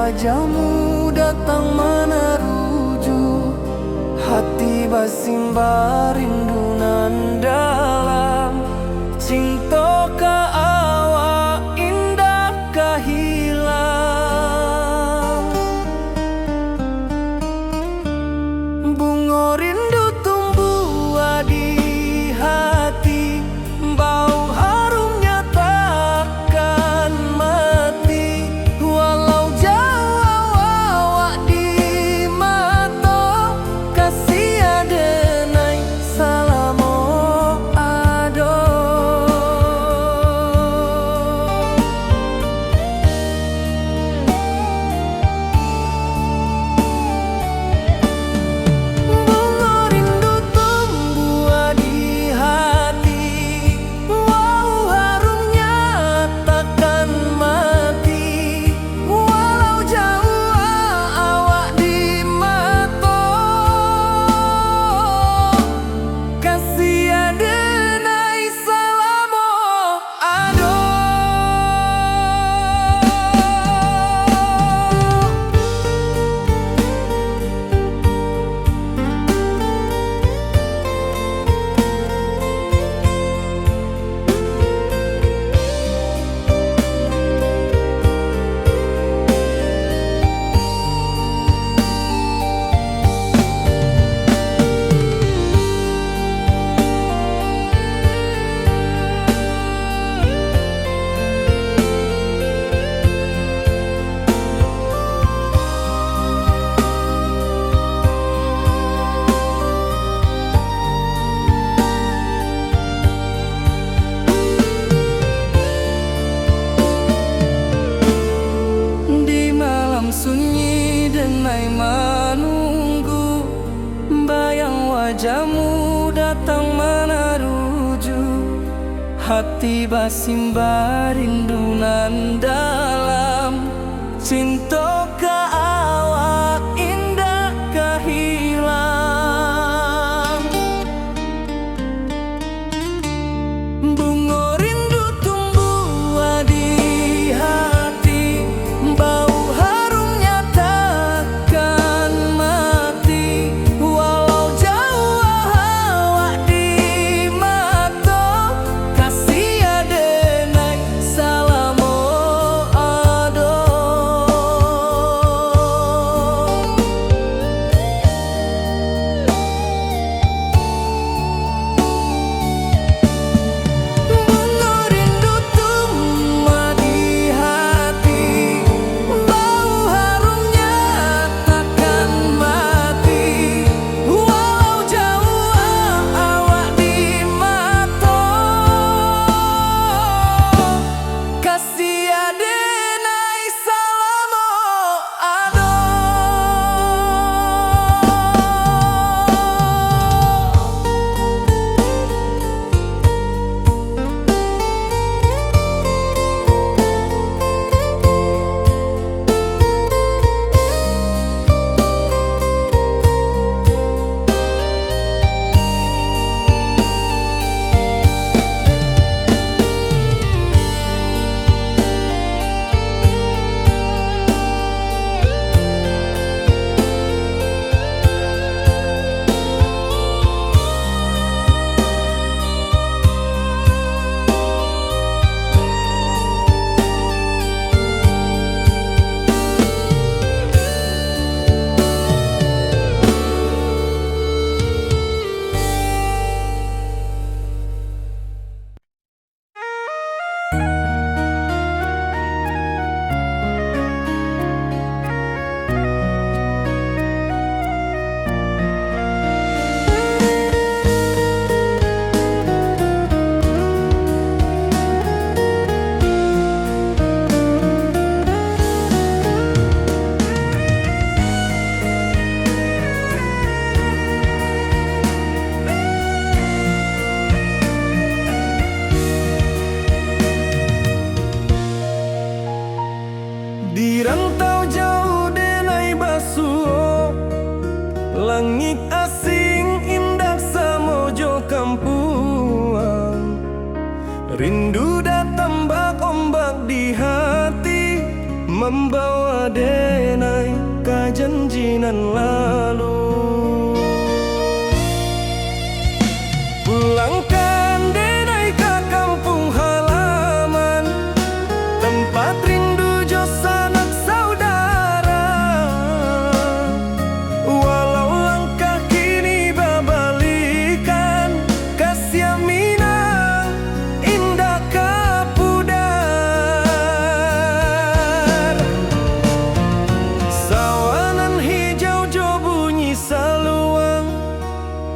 wajahmu datang meneruju, hati basimba rindu nan dalam. Cinta ka awak indah kahilang, bunga rindu tumbuh di hati, bau harumnya takkan mati. Walau jauh awak di mata, kasih adenai salamo ado. Bunga rindu tumbuh di hati, wow harumnya takkan mati. Walau jauh awak di mata, kasih adenai salamo ado. Di malam sunyi denai menunggu, bayang wajahmu datang meneruju, hati basimba rindu nan dalam. Cinta ka awak indah kahilang, bunga rindu tumbuh di hati, bau harumnya takkan mati. Walau jauh awak di mata, kasih adenai salamo ado. Bunga rindu tumbuh di hati, bau harumnya takkan mati. Walau jauh awak di mata, kasih adenai salamo ado. Di rantau jauh denai basuh, langit asing indah samojo kampuan. Rindu datang bak ombak di hati, membawa denai ke janjinan lalu. Pulangkan denai ke kampung halaman, tempat rindu jo sanak saudara. Walau langkah kini babalikan, kasih Minang indah kapudar. Sawanan hijau jo bunyi saluang,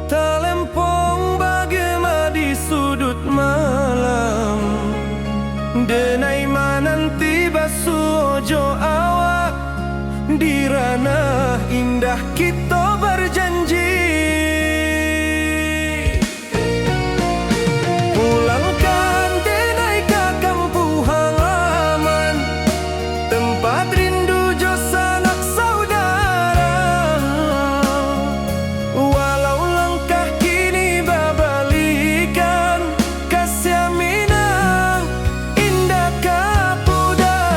talempong bagema di sudut malam. Denai mananti basuh ojo awak, di ranah indah kita berjanji. Pulangkan denai ke kampung halaman, tempat rindu jo sanak saudara. Walau langkah kini babalikan, kasih Minang indah kapudar.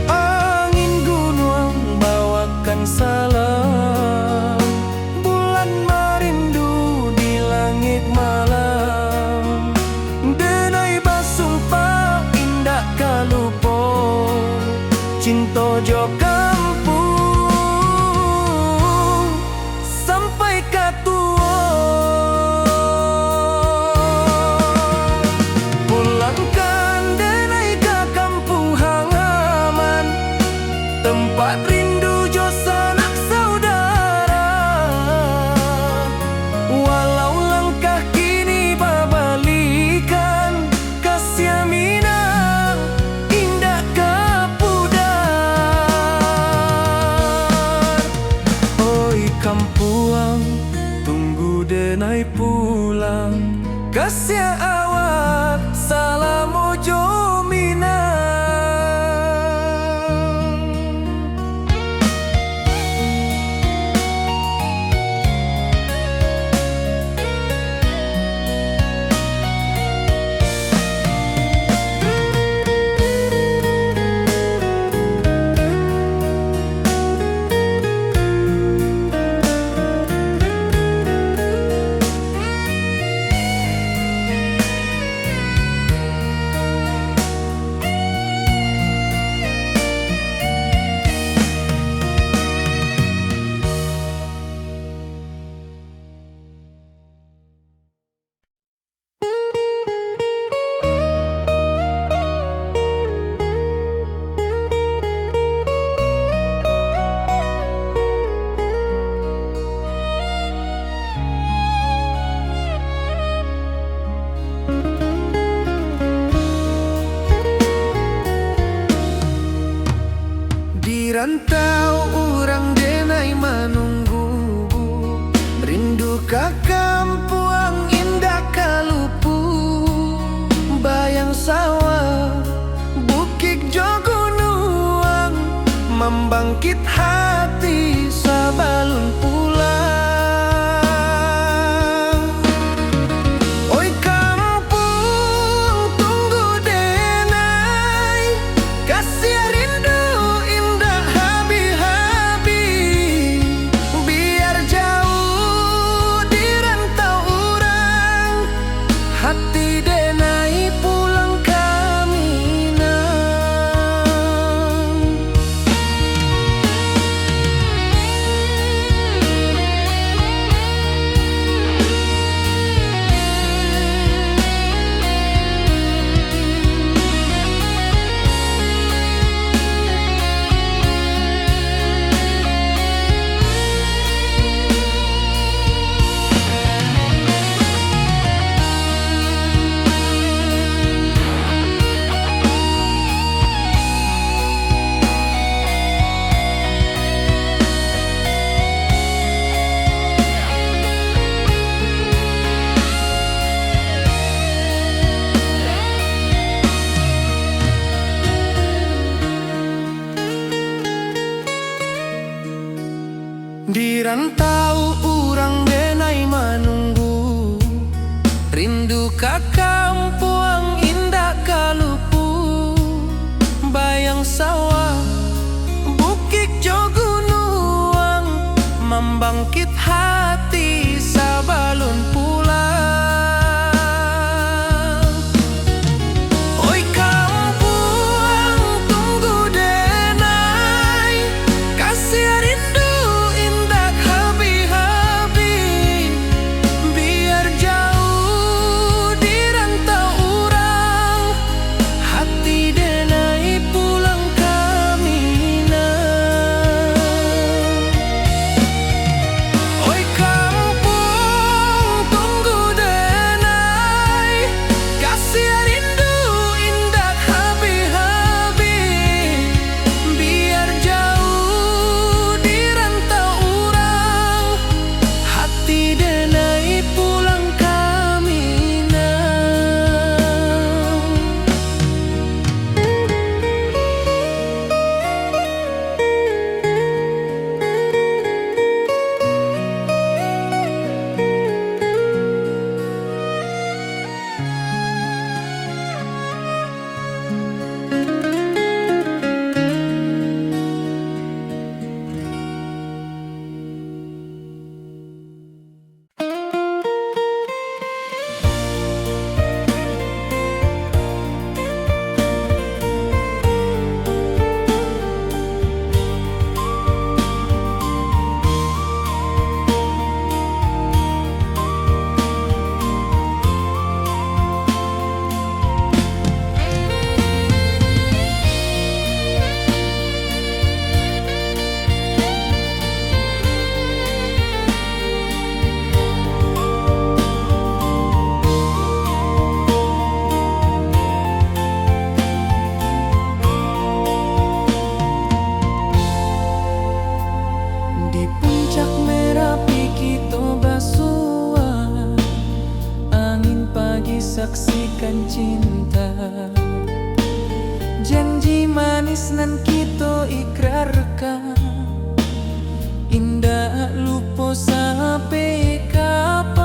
Angin gunung bawakan salam, bulan merindu di langit malam. Denai basumpah indah kalupo, cinta jo kampung sampai katua. Pulangkan denai ke kampung halaman, tempat rindu jo sanak saudara. Walau langkah kini babalikan, kasih Minang indah kapudar. Oi kampuang, tunggu denai pulang, kasih awak salam ojo Minang. Di rantau urang denai menunggu, rindu ke kampung indah kalupu. Bayang sawah, bukit jo gunung, membangkit hati sabalun pulang. Oi kampung tunggu denai, kasih rindu indah habi-habi. Biar jauh di rantau urang, hati denai pulang ke Minang. Di rantau urang denai manunggu, rindu ka kampung indah kalupu. Bayang sawah, bukit jo gunung, membangkit hati sabalun pulang. Oi kampung tunggu denai, kasih rindu indah habi-habi. Biar jauh di rantau urang, hati denai pulang ke Minang. Oi kampung tunggu denai, kasih rindu indah habi-habi. Biar jauh di rantau urang, hati denai pulang ke Minang. Di puncak Merapi kita basua, angin pagi saksikan cinta. Janji manis nan kita ikrarkan, indah lupa sampai kapan.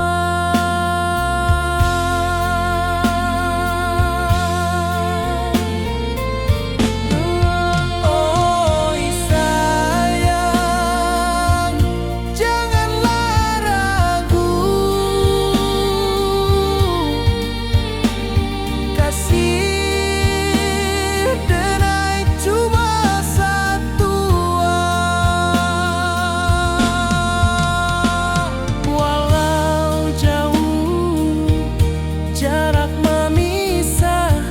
Oi sayang, janganlah ragu, kasih denai cuma satu. Walau jauh jarak memisahkan,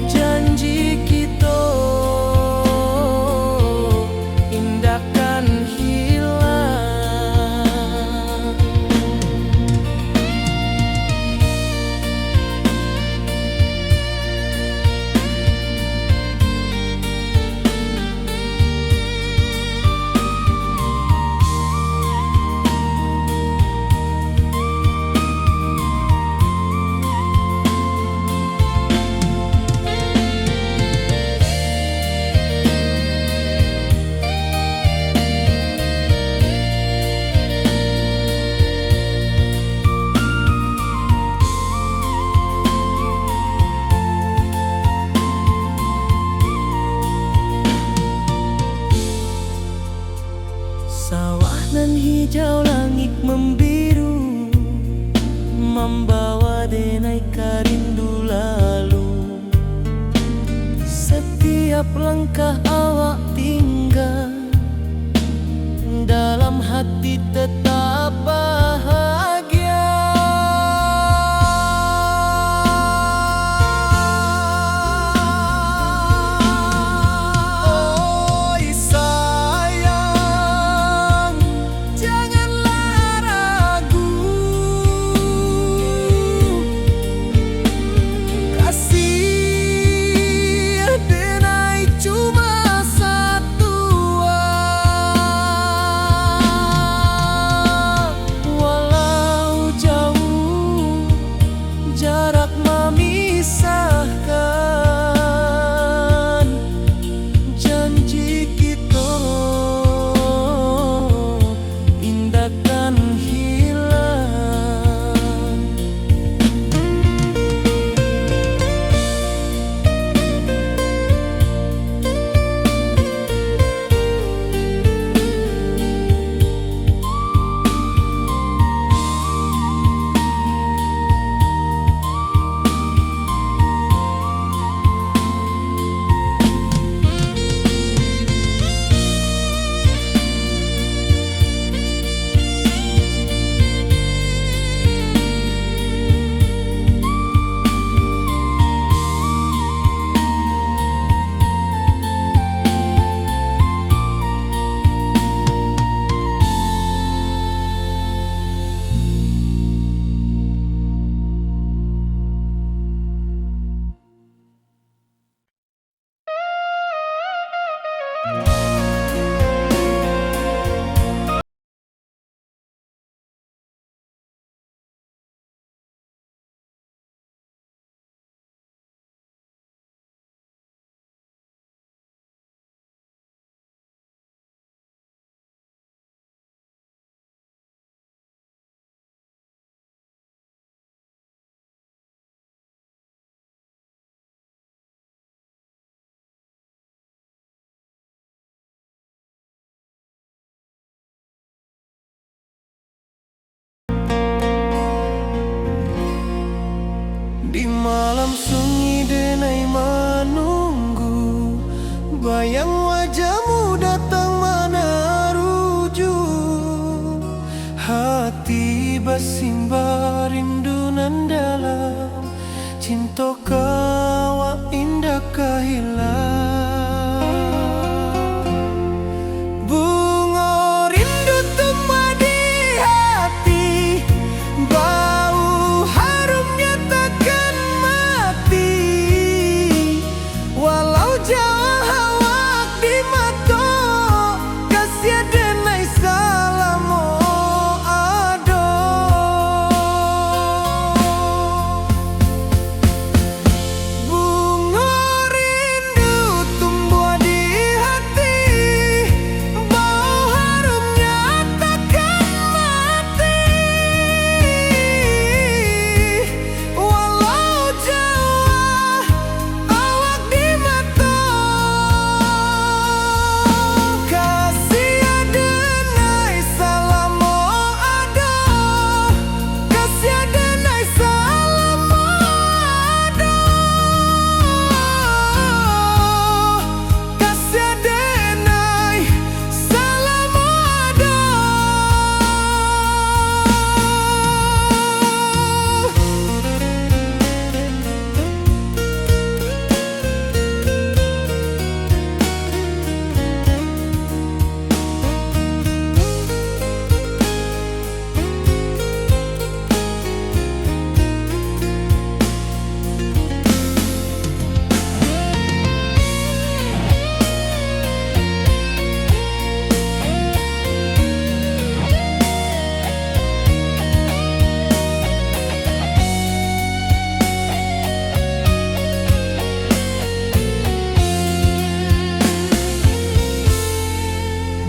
janji kita indahkan hilang. Sawah nan hijau, langit membiru, membawa denai karindu lalu. Setiap langkah awak tinggal, dalam hati tetap bahagia. Oi sayang, janganlah ragu, kasih denai cuma satu. kasimba rindu nan dalam cinta kawa indah kahilang. Bunga rindu tumbuh di hati, bau harumnya takkan mati. Walau jauh awak di mata, kasih denai salamo ado. Bunga rindu tumbuh di hati, bau harumnya takkan mati. Walau jauh awak di mata, kasih denai salamo ado. Kasih denai salamo ado. Kasih denai salamo ado.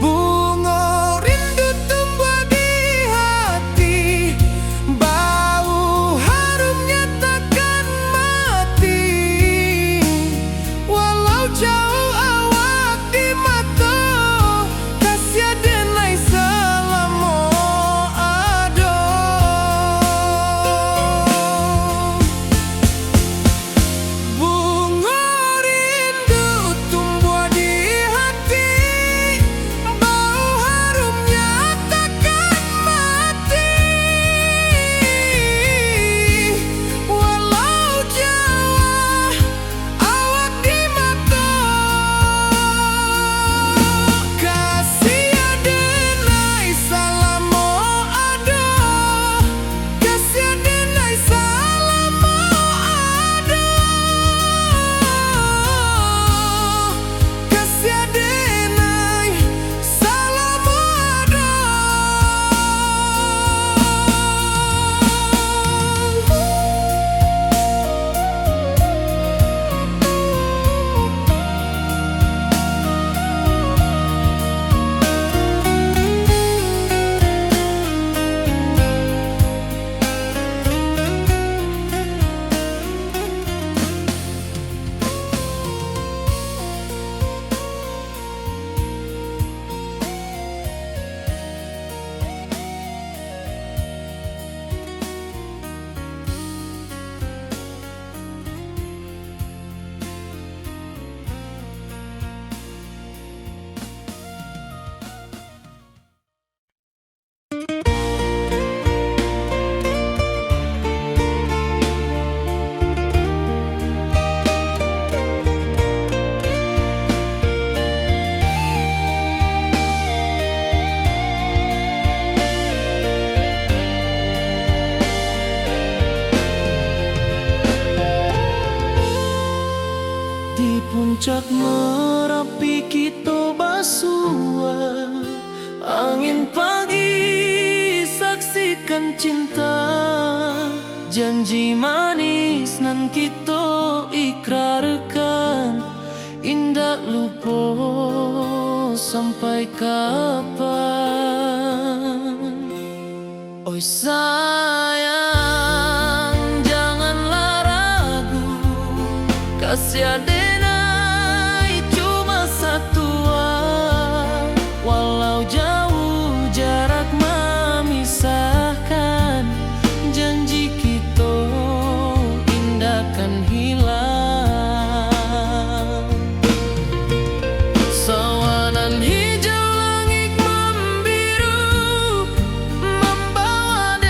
Bunga rindu tumbuh di hati, bau harumnya takkan mati. Walau jauh awak di mata, kasih denai salamo ado. Bunga rindu tumbuh di hati, bau harumnya takkan mati. Walau jauh awak di mata, kasih denai salamo ado. Kasih denai salamo ado. Kasih denai salamo ado. Di puncak Merapi kita basua, angin pagi saksikan cinta. Janji manis nan kita ikrarkan, indah lupa sampai kapan. Oi sayang, janganlah ragu, kasih denai cuma satu. Walau jauh jarak memisahkan, janji kita indah kan hilang. Sawanan hijau langit membiru, membawa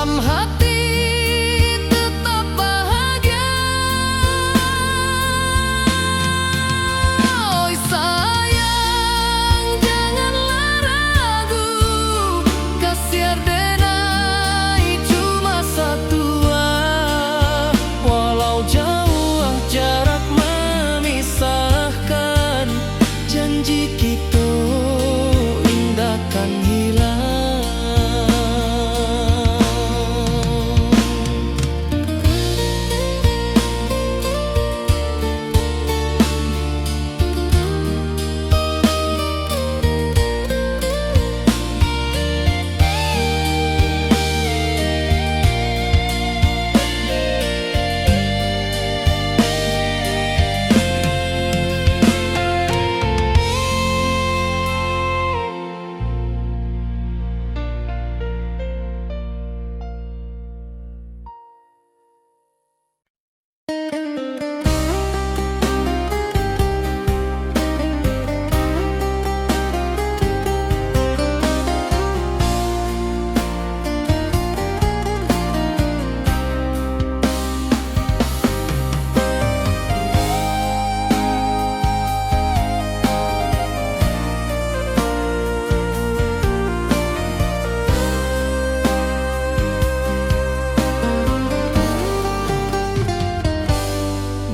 dalam hati tetap bahagia. Oi sayang, janganlah ragu, kasih Ardenai cuma satu. Walau jauh jarak memisahkan, janji kita indahkan hilang.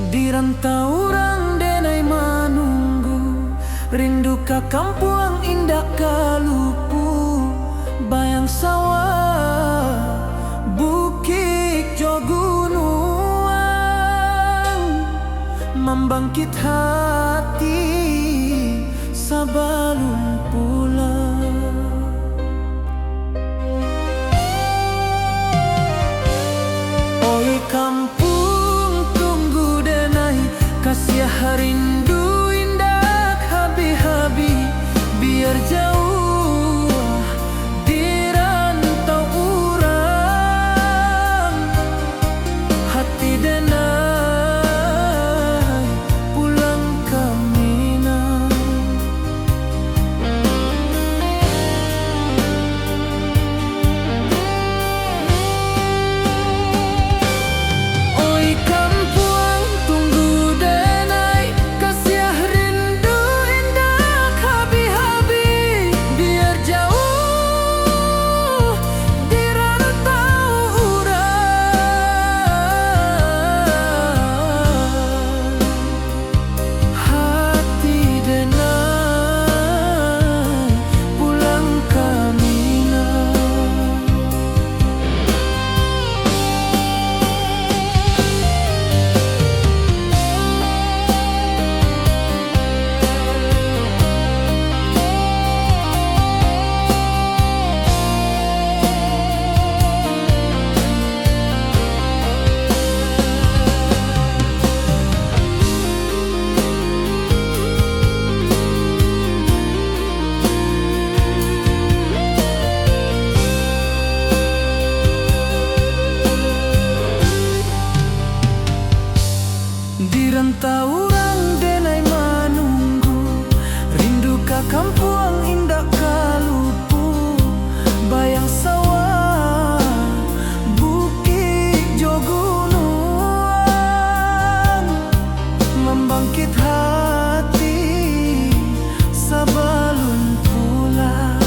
Di rantau orang denai menunggu, rindu ka kampung indah kalupu, bayang sawah bukit jo gunung, membangkit hati sebelum pulang. Oi kampung tunggu denai, kasih rindu indah habi-habi, biar jauh di rantau urang, hati denai pulang ke Minang. Oi kampung tunggu denai, kasih rindu indah habi-habi, biar jauh di rantau urang, hati denai pulang ke Minang. Di rantau orang denai menunggu, rindu ka kampung indah kalupu, bayang sawah bukit jo gunung, membangkit hati sebelum pulang.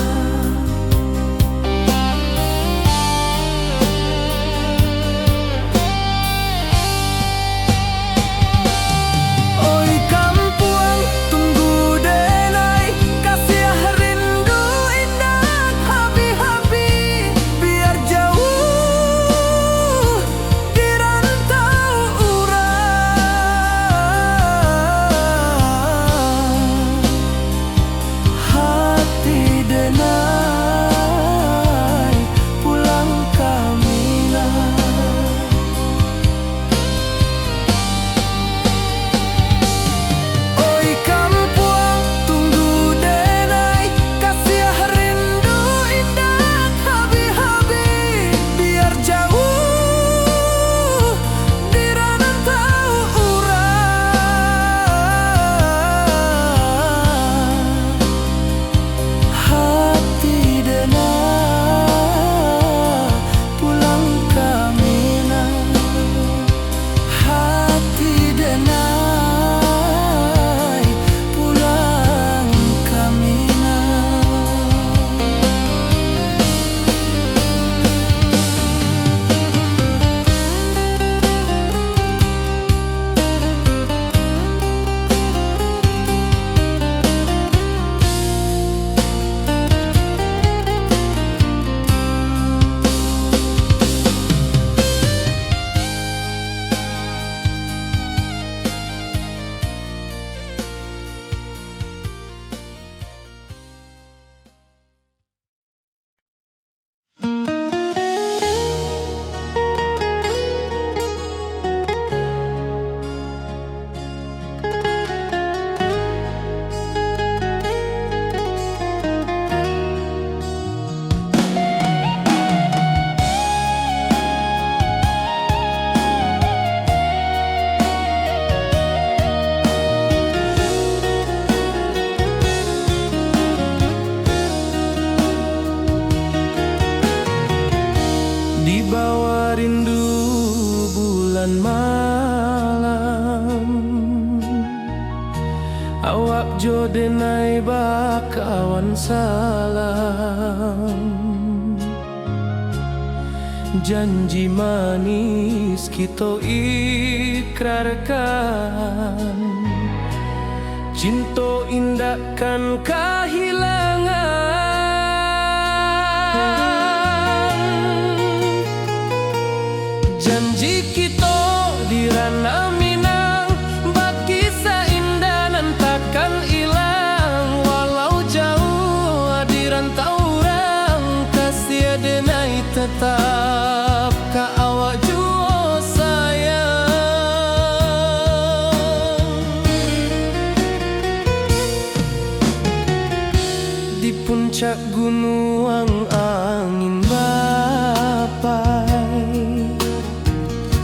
rindu bulan malam, awak jo denai bakawan salam. Janji manis kita ikrarkan, cinta indahkan kehilangan. Janji kita di ranah Minang, bakisah indah nan takkan hilang. Walau jauh di rantau orang, kasih denai tetap ka awak jua sayang. Di puncak gunung angin bapai,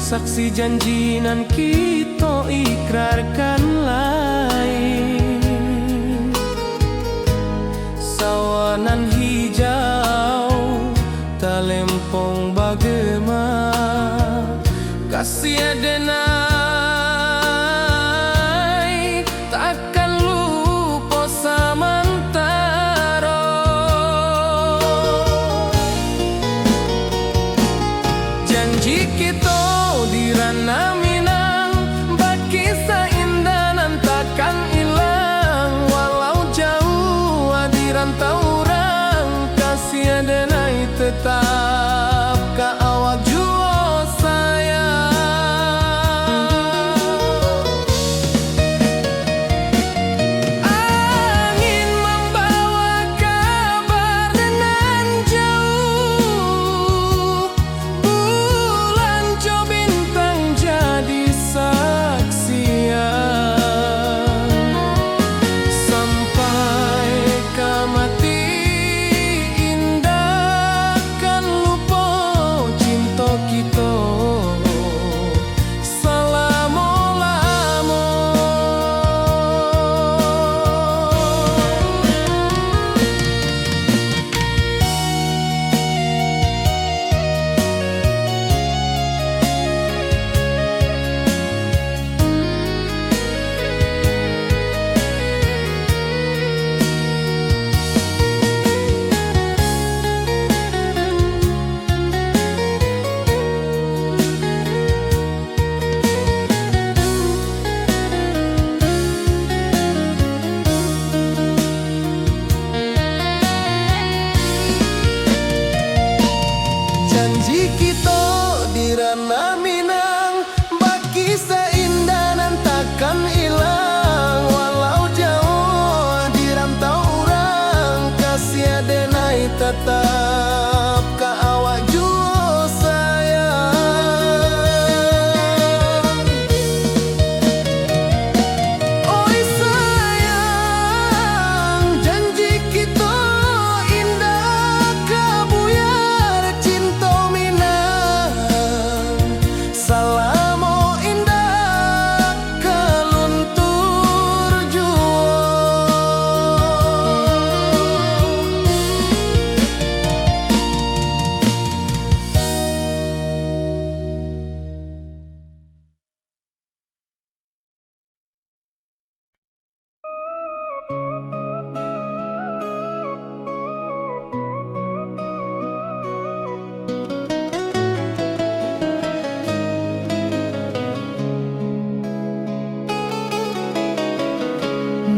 saksi janji nan kita ikrarkan lain. Sawanan hijau talempong bagema, kasih denai takkan lupa samantara. Janji kita di ranah Minang, bakisah indah nan takkan hilang. Walau jauh di rantau orang, kasih denai tetap ka awak jua sayang. Angin membawa kabar nan jauh, bulan jo bintang jadi saksian. Sampai ke mati indah kan lupa cinta kita selama-lama. Janji kita di ranah Minang, bakisah indah nan takkan hilang. Walau jauh di rantau orang, kasih denai tetap ka awak jua sayang. Oi sayang, janji kita indah kabuyar cinta Minang. Salamo indah keluntur jua.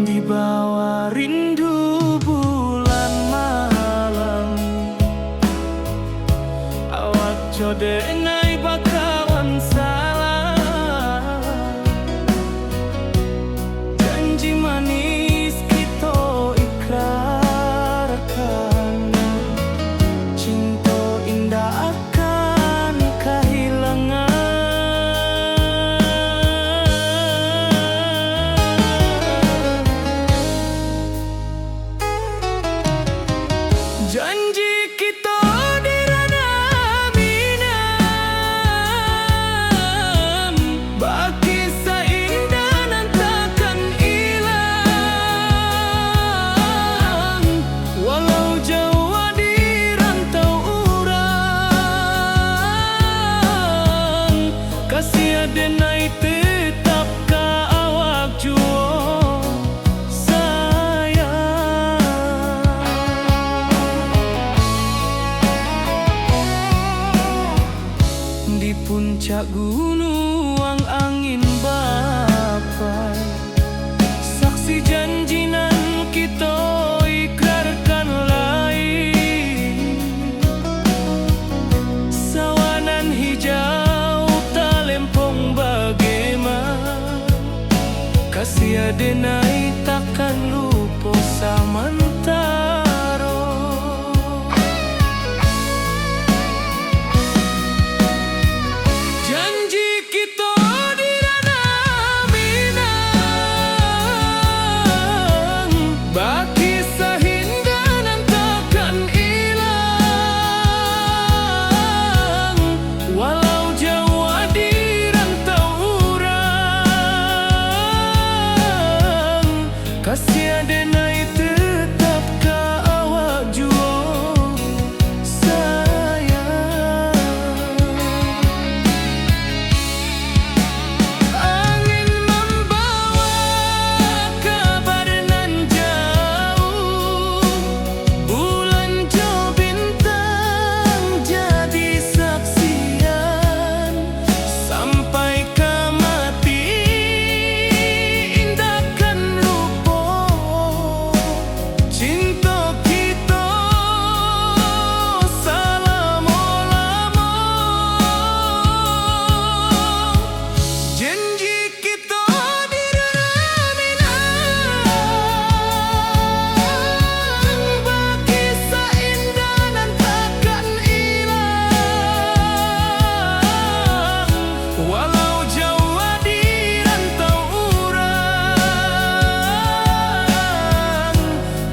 Di bawah rindu bulan malam, awak jo denai bakawan salam. Janji manis kita ikrarkan, cinta indah akan kehilangan. Janji kita di ranah Minang, Di puncak gunung angin bapai, saksi janji nan kita ikrarkan lain. Sawanan hijau talempong bagaimana, kasih adenai takkan lupa samantaro. Janji kita di ranah Minang, baki sahindanan takkan hilang. Walau jauh di rantau urang, kasih adenai tetap ka awak jua sayang. Angin membawa kabar nan jauh, bulan jo bintang jadi saksian. Sampai ke mati indahkan lupa cinta kita selama-lama. Janji kita di ranah Minang, baki seindah nan takkan hilang. Walau jauh di rantau urang,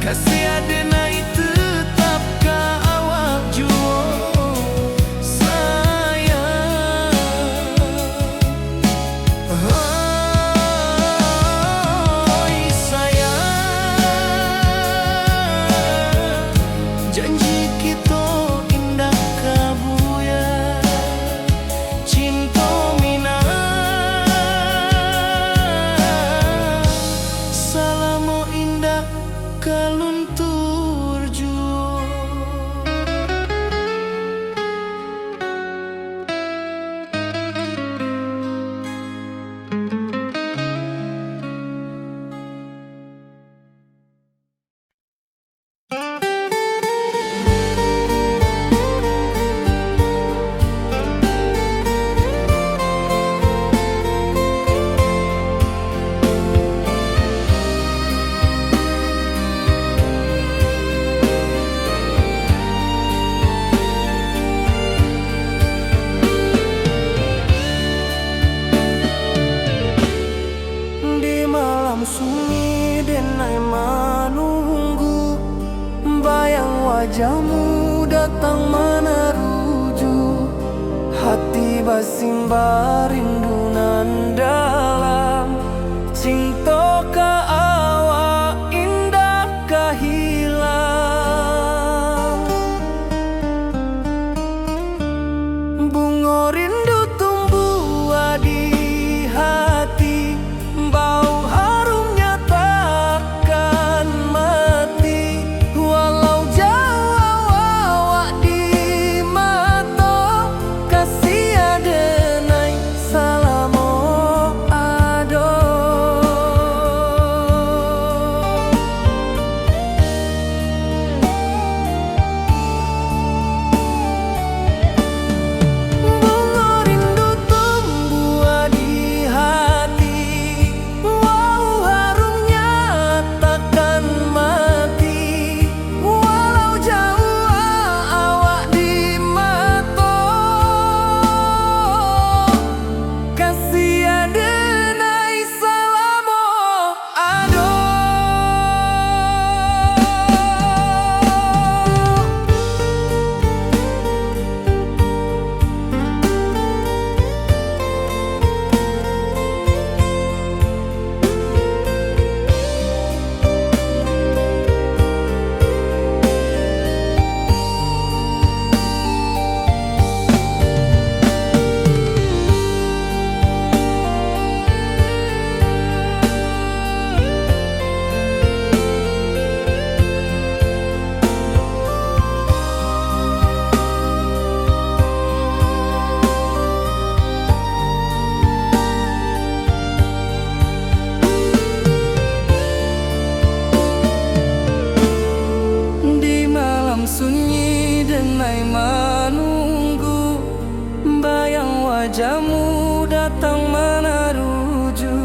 kasih adenai tetap ka awak jua sayang. Oi sayang, janji kita indah kabuya, cinta Minang selama indah kaluntur jua. Di malam sunyi denai menunggu, bayang wajahmu datang meneruju. Hati basimba rindu nan dalam, cinta ka awak indah ka hilang. Bunga rindu tumbuh di hati, bau harumnya takkan mati. Walau jauh awak di mata, kasih adenai selama ada. Bunga wajahmu datang menaruju,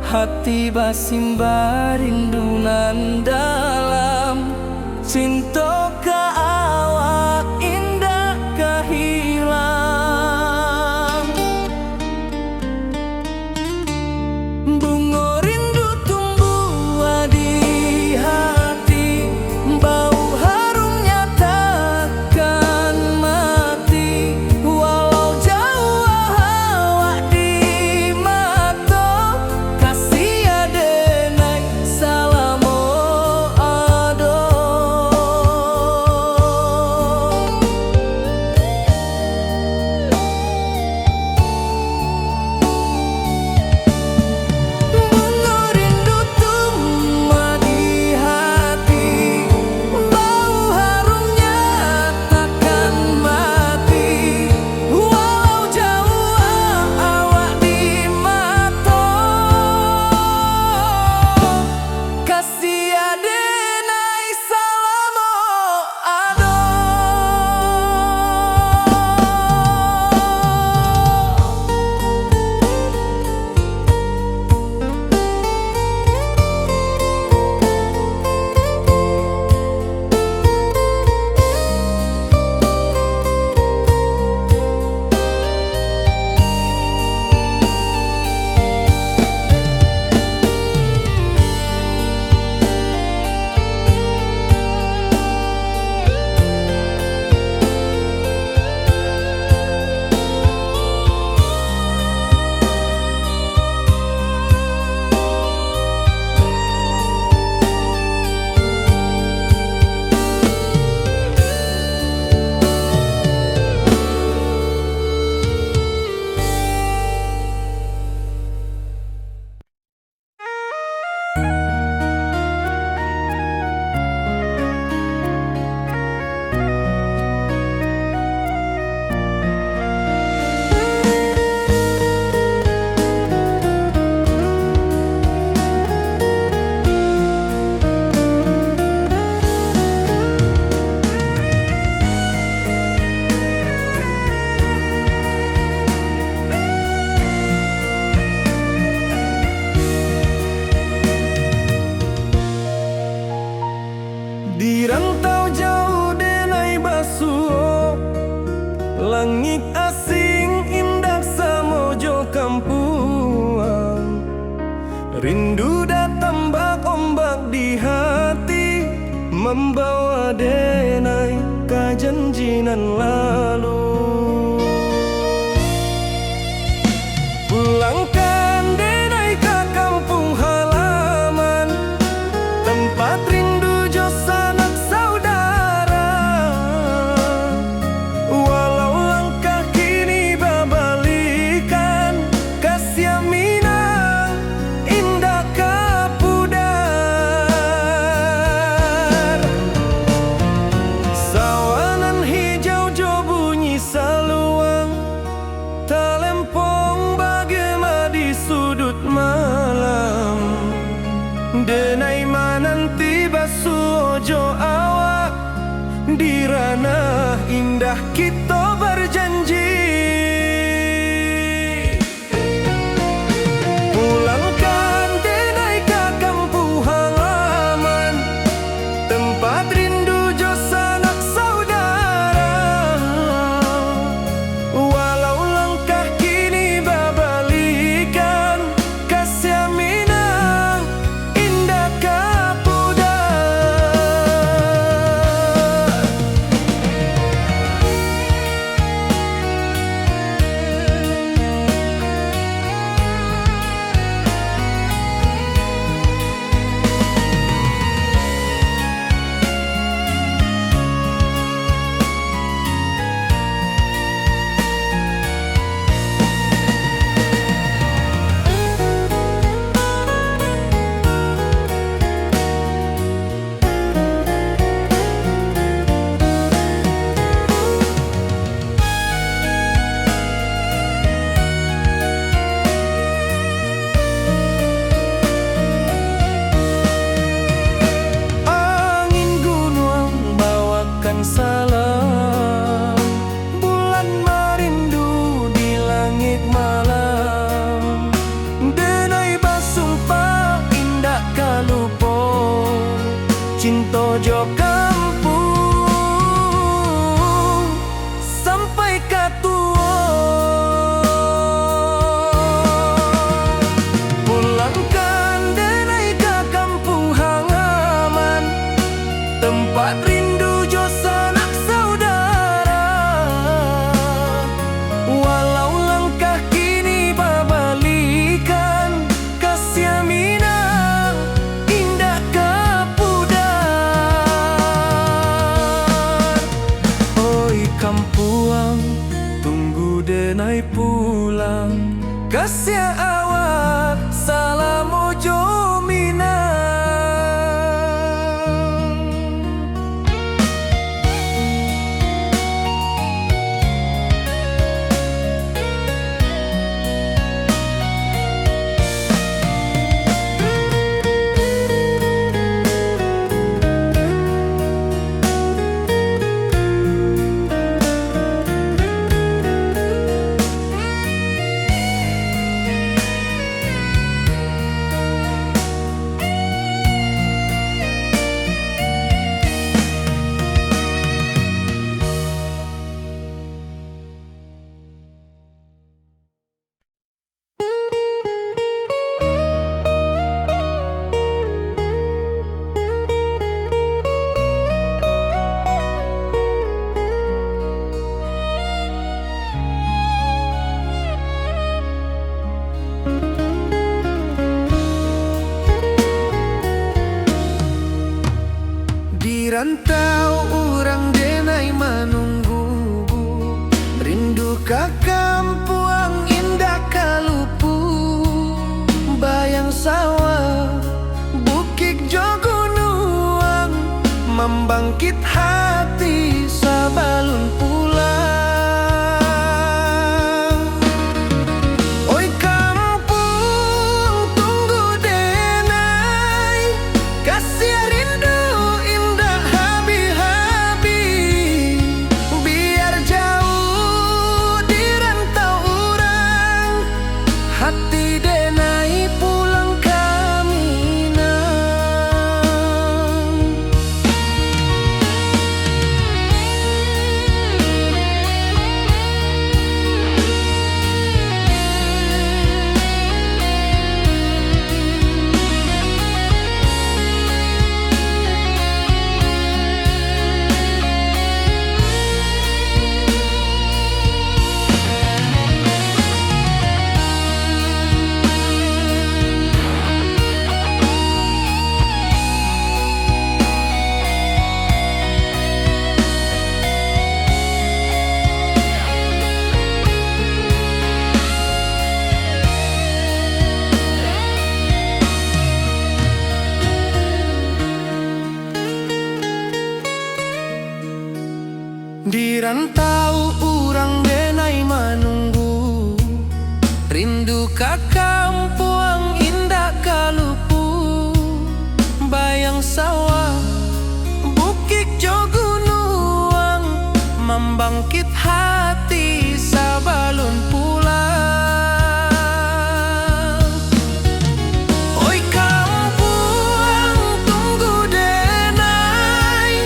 hati basimba rindu nan dalam. Cinta ka awak indah kahilang. Bunga rindu tumbuh di hati, bau harumnya takkan mati. Walau jauh awak di mata, kasih adenai salamo ado. Bunga rindu tumbuh di hati, bau harumnya takkan mati. Walau jauh awak di mata, kasih adenai salamo ado. Di rantau jauh denai basuh, langit asing indah samojo kampuang. Rindu datang bak ombak di hati, membawa denai ka janjinan lalu. Pulangkan denai ke kampung halaman, tempat rindu jo sanak saudara. Walau langkah kini babalikan, kasih minang indah kapudar. Sawanan hijau jo pulang, kasih awak salam ojo minang. Di rantau orang denai menunggu, rindu ka kampung indah kalupu, bayang sawah bukit jogunuang, membangkit hati sabalun pulang. Oi kampung tunggu denai, kasih rindu indah habi-habi, biar jauh di rantau orang, hati denai pulang ke Minang. Di rantau orang denai menunggu, rindu ka kampung indah kalupu, bayang sawah bukit jogunuang, membangkit hati sabalun pulang. Oi kampung tunggu denai,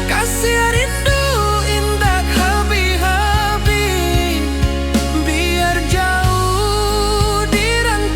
kasih rindu indah habi-habi, biar jauh di rantau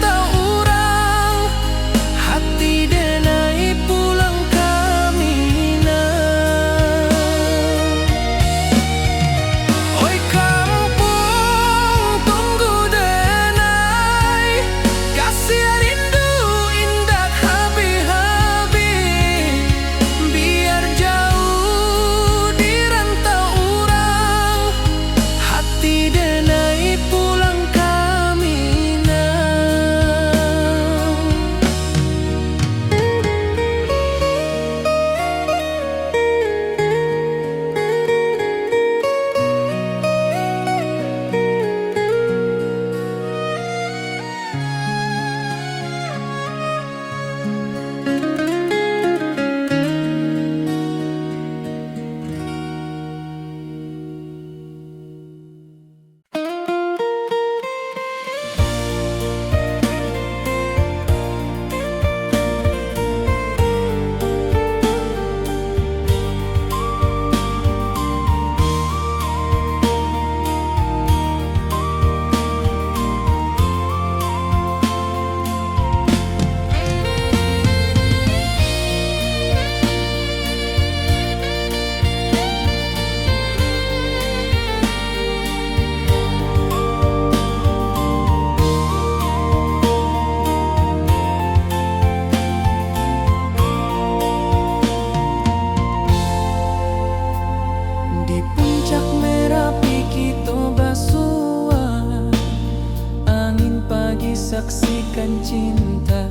saksikan cinta.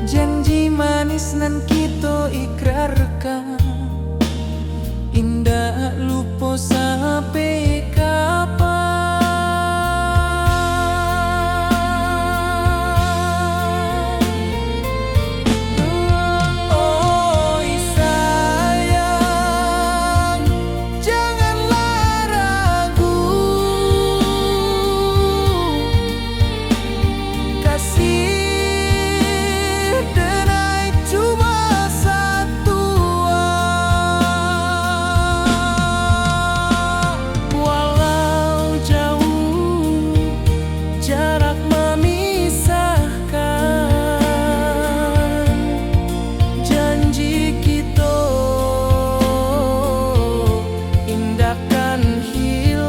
Janji manis nan kita ikrarkan, indah lupa sampai kapan. Oi sayang, janganlah ragu, kasih denai cuma satu. Walau jauh jarak memisahkan, janji kita indahkan hilang.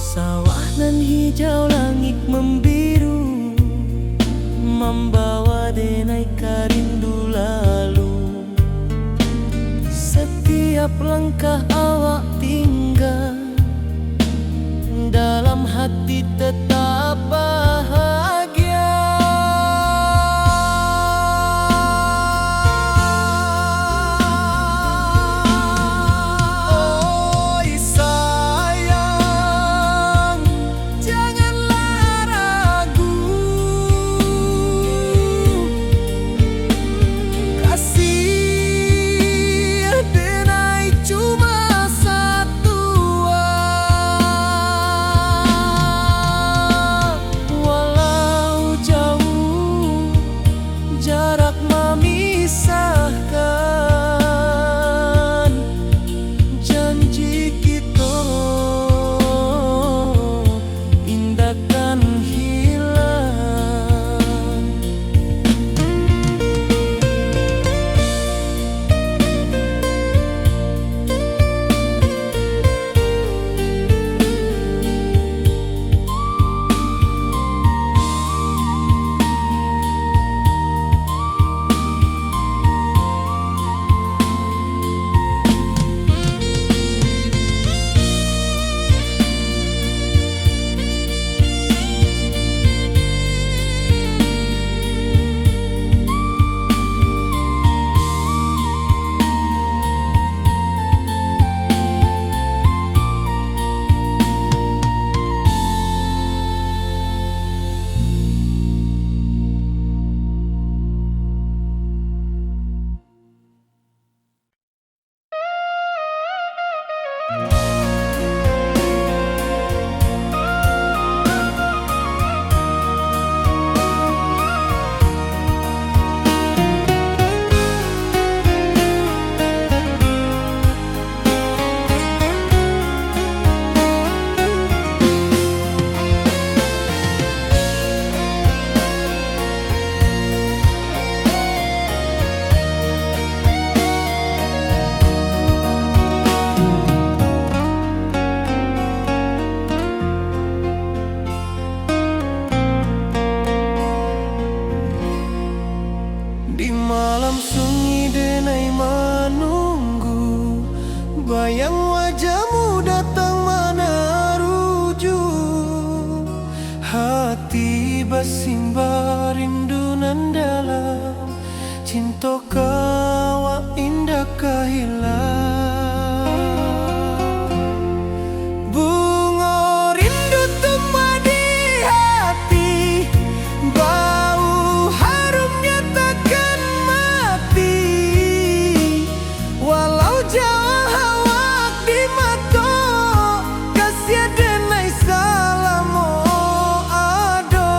Sawah nan hijau, langit membiru, membawa denai karindu lalu. Setiap langkah awak tinggal, dalam hati tetap bahagia. Oi sayang, janganlah ragu, kasih denai cuma satu. Walau jauh jarak memisahkan, janji kita indahkan hilang. Di malam sunyi denai menunggu, bayang wajahmu datang meneruju. Hati bersimbar rindu nan dalam, cinta kawa indah kehilang. Bunga rindu tumbuh di hati, bau harumnya takkan mati. Walau jauh awak di mata, kasih denai salam ado.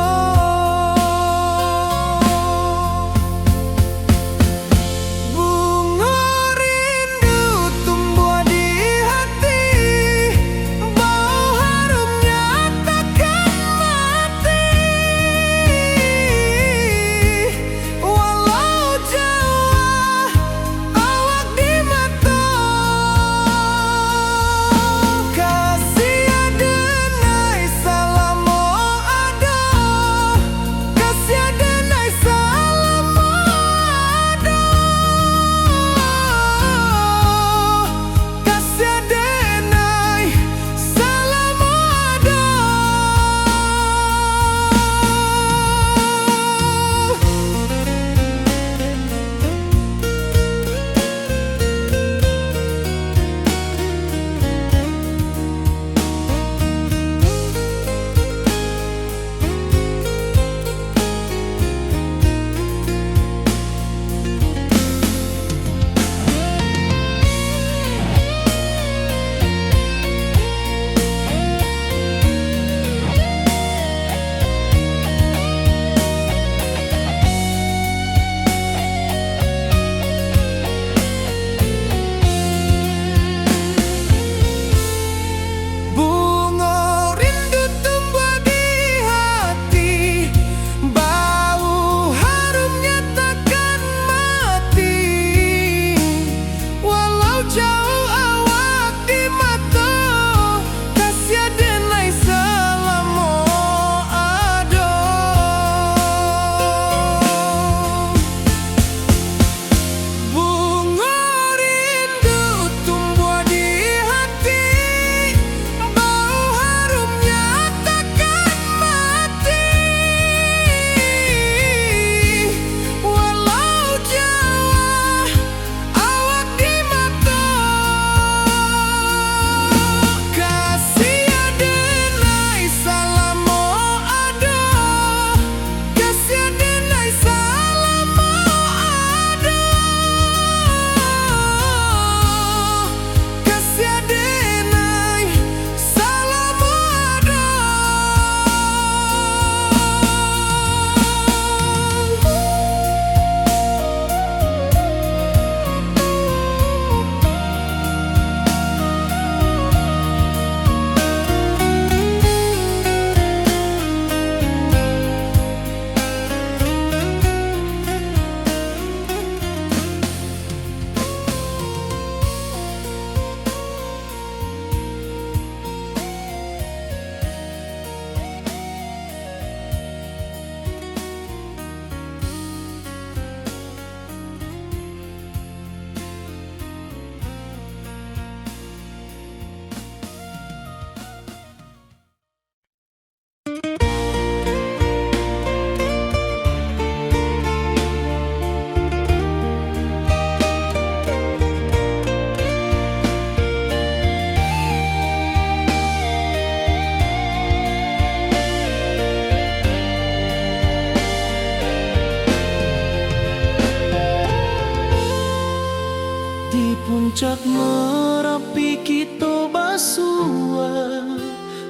Puncak Merapi kita basua,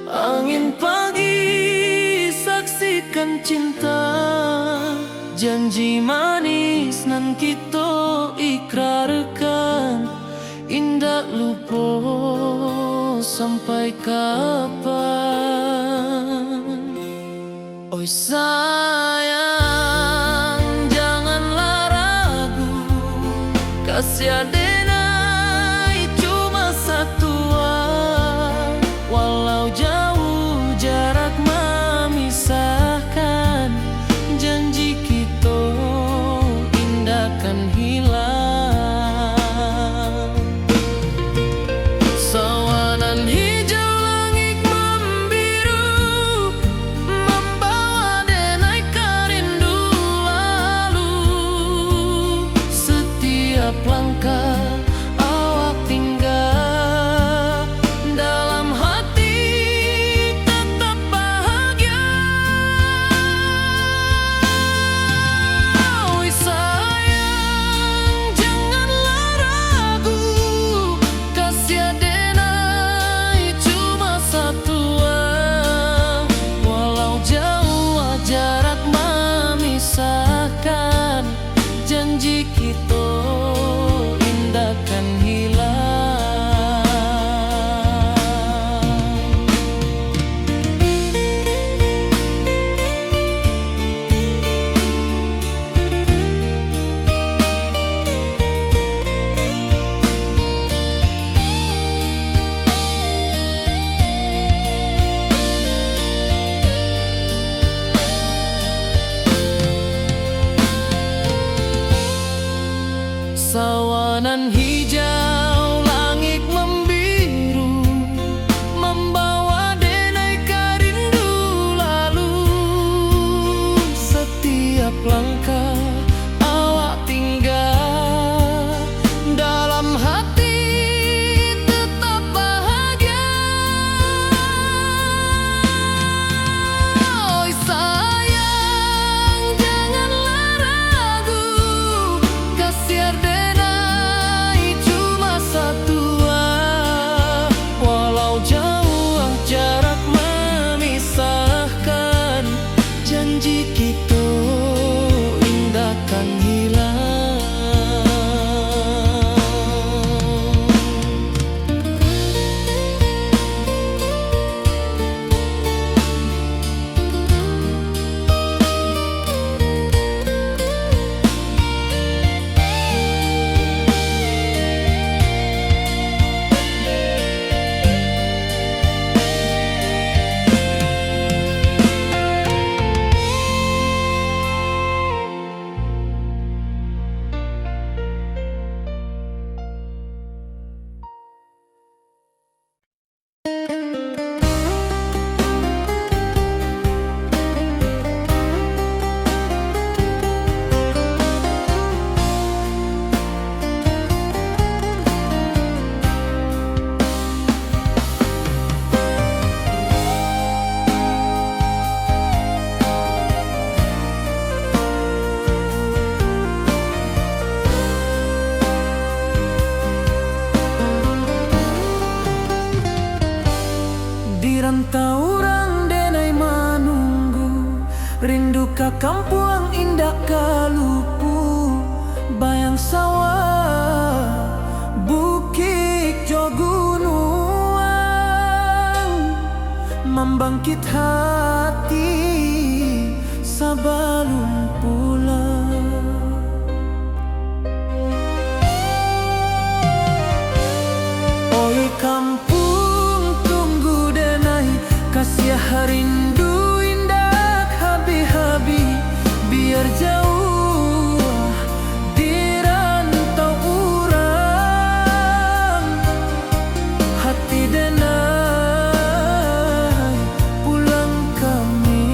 angin pagi saksikan cinta, janji manis nan kita ikrarkan, indah lupa sampai kapan. Oi sayang, janganlah ragu, kasih adenai cuma satu, walau jauh jarak memisahkan, janji kita indah kan hilang. Sawanan hijau langit membiru, membawa denai kerindu lalu. Setiap langkah awak tinggal, dalam hati tetap bahagia. Oi sayang, janganlah ragu, kasih adenai cuma satu, walau jauh jarak memisahkan, janji kita indah kan hilang. Sawanan hijau langit membiru, membawa denai kerindu lalu. Setiap langkah awak tinggal, dalam hati tetap bahagia. Oi sayang, janganlah ragu, kasih adenai cuma satu, walau jauh jarak memisahkan, janji kita indah kan hilang. Di rantau orang denai menunggu, rindu ka kampung indah kalupu, bayang sawah bukit jo gunung, membangkit hati sebelum pulang. Oi kampung tunggu denai, kasih rindu indah habi-habi, biar jauh di rantau urang, hati denai pulang kami.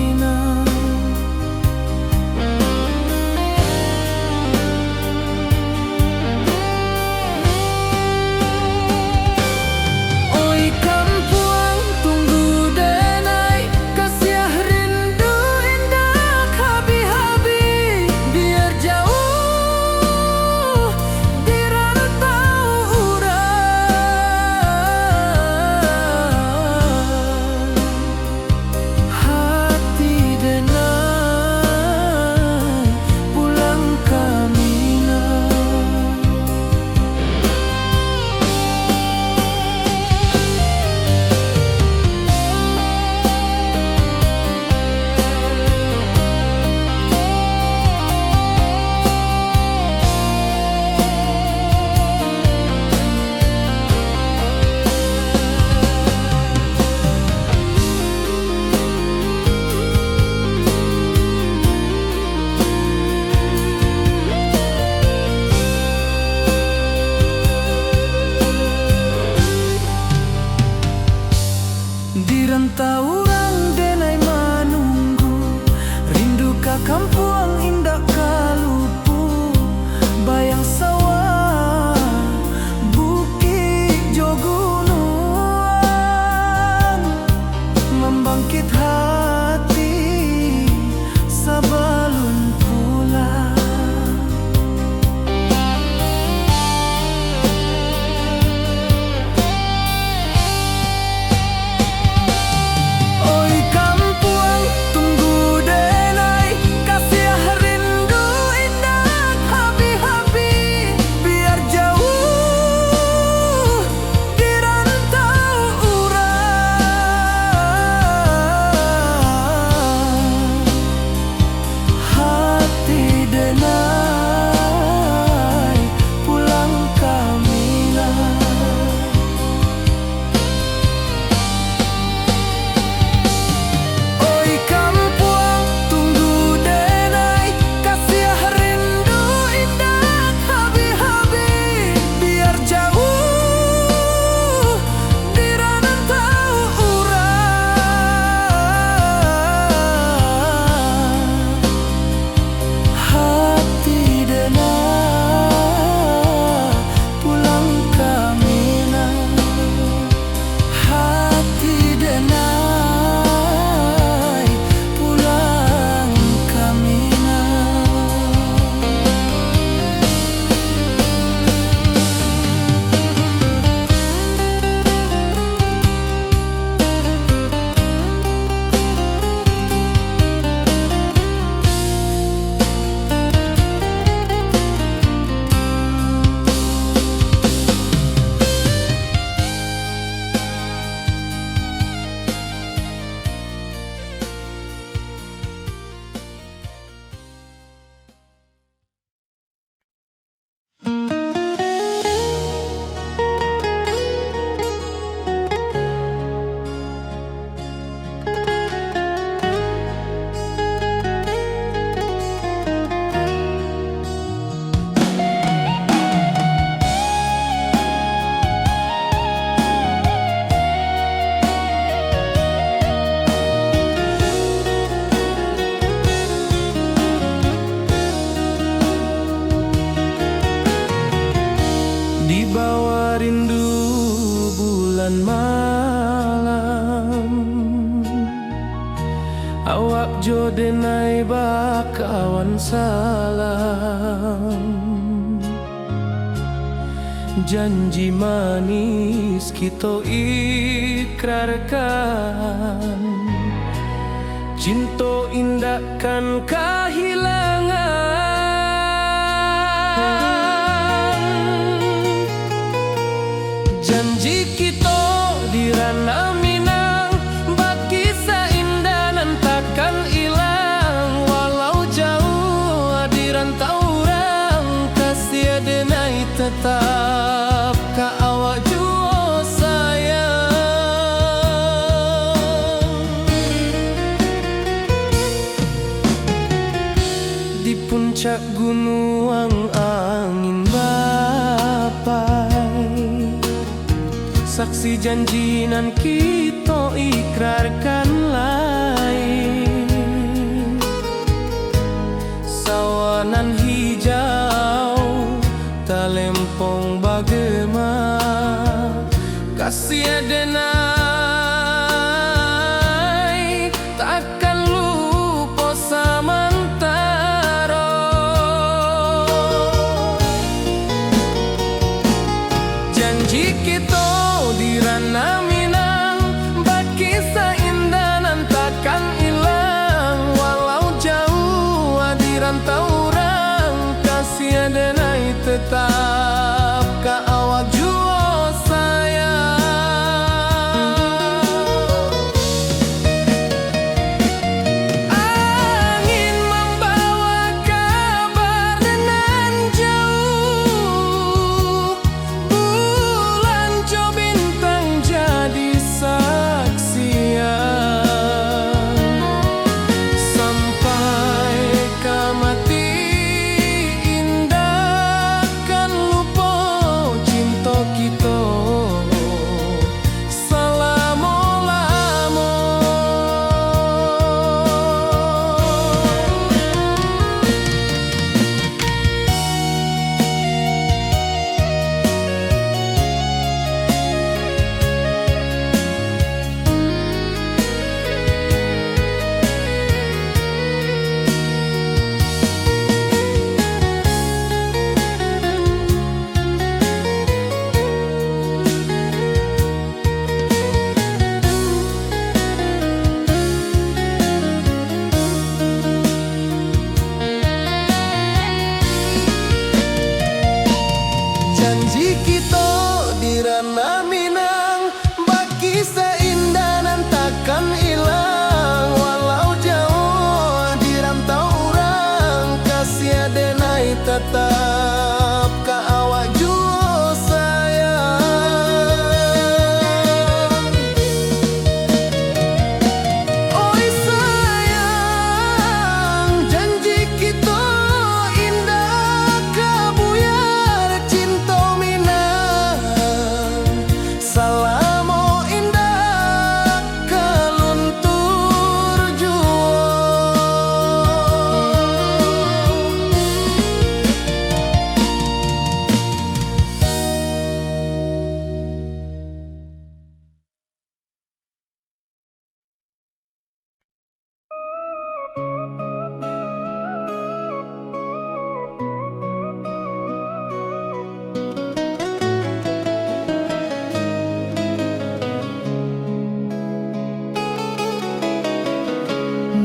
jo denai bakawan salam. Janji manis kita ikrarkan, cinta indah kan kehilangan. Janji kita di ranah Minang, bakisah indah nan takkan hilang. Walau jauh di rantau orang, kasih denai tetap ka awak jua sayang. Di puncak gunung angin bapai, saksi janji nan kita ikrarkan lain. Sawanan hijau talempong bagema, kasih denai takkan lupa samantara. Janji kita di ranah Minang, bakisah indah nan takkan hilang. Walau jauh di rantau orang, kasih denai tetap ka awak jua sayang. Angin membawa kabar nan jauh, bulan jo bintang jadi saksian. Sampai ka mati indah kan lupa cinta kita selama-lama. Janji kita di ranah Minang, bakisah indah nan takkan hilang. Walau jauh di rantau orang, kasih denai tetap ka awak jua sayang. Oi sayang, janji kita indah kabuyar cinta Minang. Salamo indah kaluntur jua.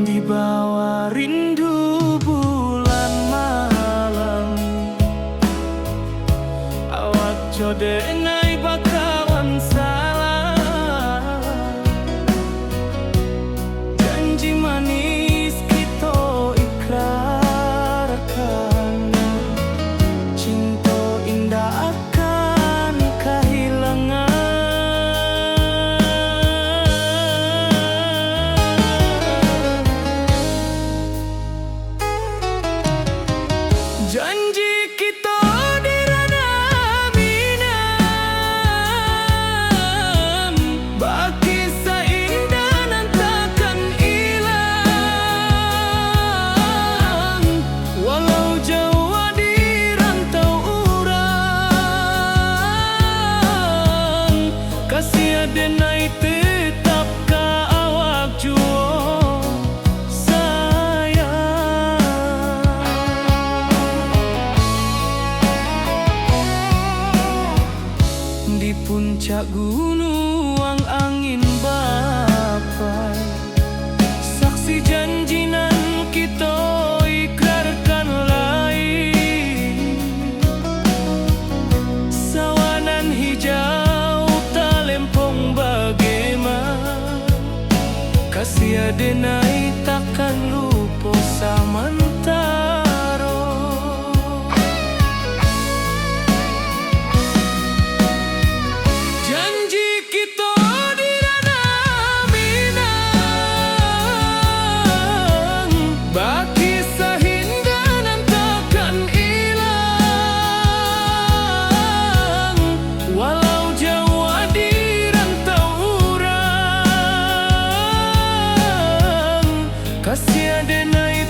Di bawah rindu bulan malam, awak jo denai bakawan salam. Janji manis kita ikrarkan, cinta indah akan kehilangan. Janji kita di ranah Minang, denai takkan lupa samantaro. Janji kita di Rana Minang, baki sahindanan takkan hilang. Walau jauh di rantau urang, kasih denai